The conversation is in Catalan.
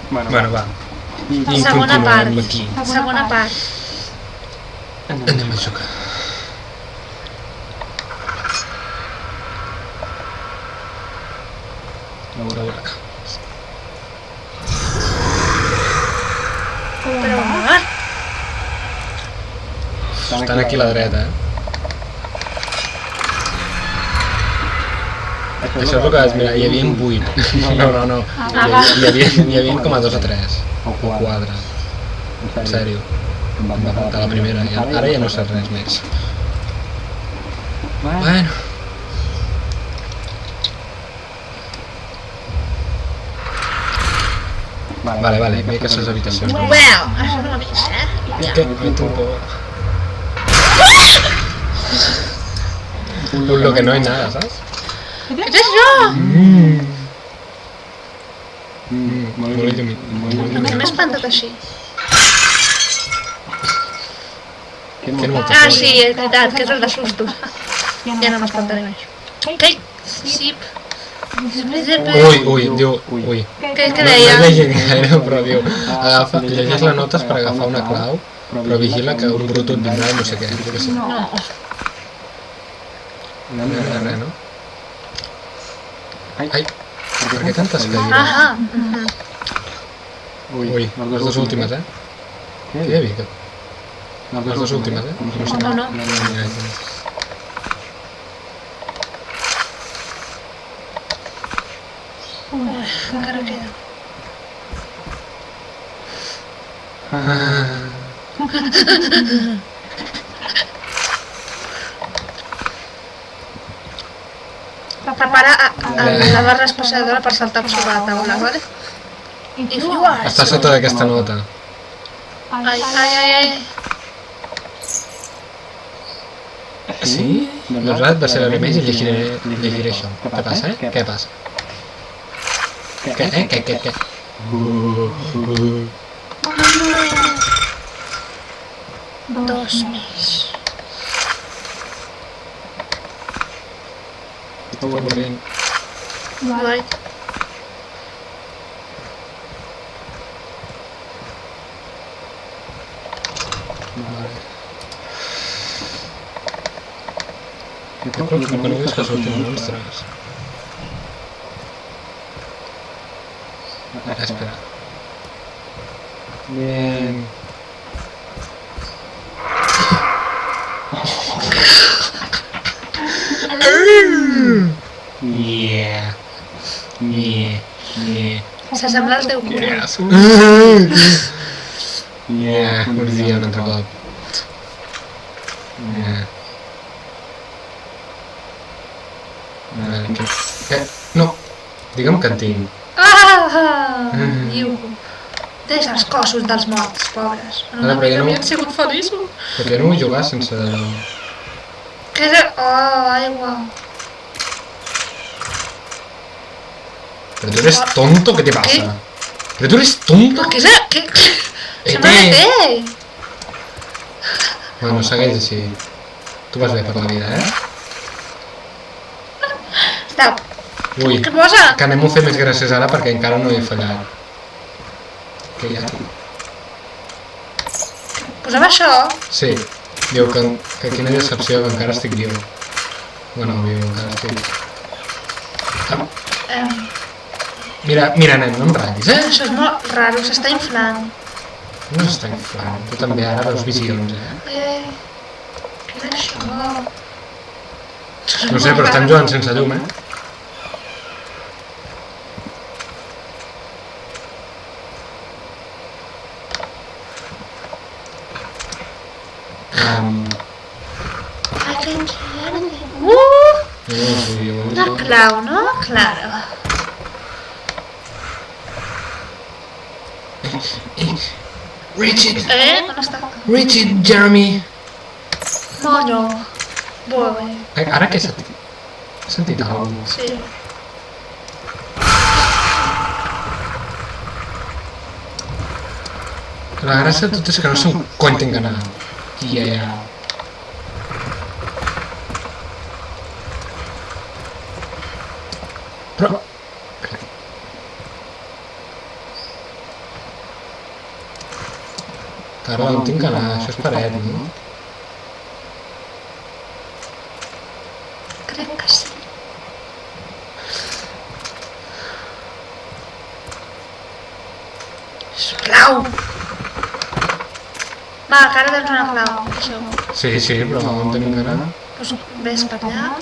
Bueno, va. I Segona part. continuem aquí. Segona part. Anem a xocar. A veure. Però home, Estan aquí a la dreta, Això és el que vaig mirar, hi havia 8. No. Hi havia com a 2 o 3. O 4. En sèrio. Em va faltar la primera. I ara ja no sé res més. Bueno. Vale, ve que les habitacions. well, això no l'he vist, Què? Tu por... Lo que no hay nada, ¿sabes? Què és això? Molt lluminós. No m'he espantat així. Que no Ah, sí, és veritat, que és el de sustos. Ja no m'espantaré més. Què? Sí. Ui, diu... Ui. Què No deia? llegim gaire, però diu... Llegeix les notes per agafar una clau, però vigila que un brut et vindrà i no sé què. Jo què sé. No. Res, no? Ai, per què tantes cadires? Ahà. Ui, les dues últimes, Què hi havia? Les dues últimes, No sé. No. Encara queda. Prepara la barra espaciadora per saltar sobre la taula, vale? If you are... Està sota d'aquesta nota. Ai. Sí? Doncs ara et passaré més i llegiré això. Què passa, Què passa? Què? Dos més. Right. Jo crec que no és que surtin monstres. Espera. Bien. Yeah. S'assembla al teu cul. Moriria un altre cop. No, digue'm que en tinc. Diu, tens els cossos dels morts, pobres. Ara, però ja no- havien sigut feliços. Perquè no vull jugar sense... Què és... Oh, aigua. Pero tú eres tonto, ¿qué te pasa? ¿Qué? ¿Pero tú eres tonto? Què és... Què? Sembla que té. Bueno, segueix així. Tu vas bé per la vida, Stop. Ui, Què posa? que anem a fer més gràcies ara perquè encara no he fallat. Què hi ha? Posava això. Sí, diu que quina decepció, que encara estic viu. Bueno, viu, encara estic... Mira, nen, no em ratllis, Això és molt raro, s'està inflant. No està inflant, tu també ara veus visions, Què és això? No sé, però estan jugant sense llum, I can see anything. No, Una clau, no? Claro. Richard, On està? Richard, Jeremy. Monyo. Molt bé. Ara què he sentit? He sentit alguna cosa? Sí. La gràcia de tot és que no sé un cony tinc anar. Yeah. Però... Carla, on tinc que anar? Això és paret, no? Crec que sí. Clau! Va, que ara tens una clau. Això. Sí, però on tenim que anar? Doncs ves per allà.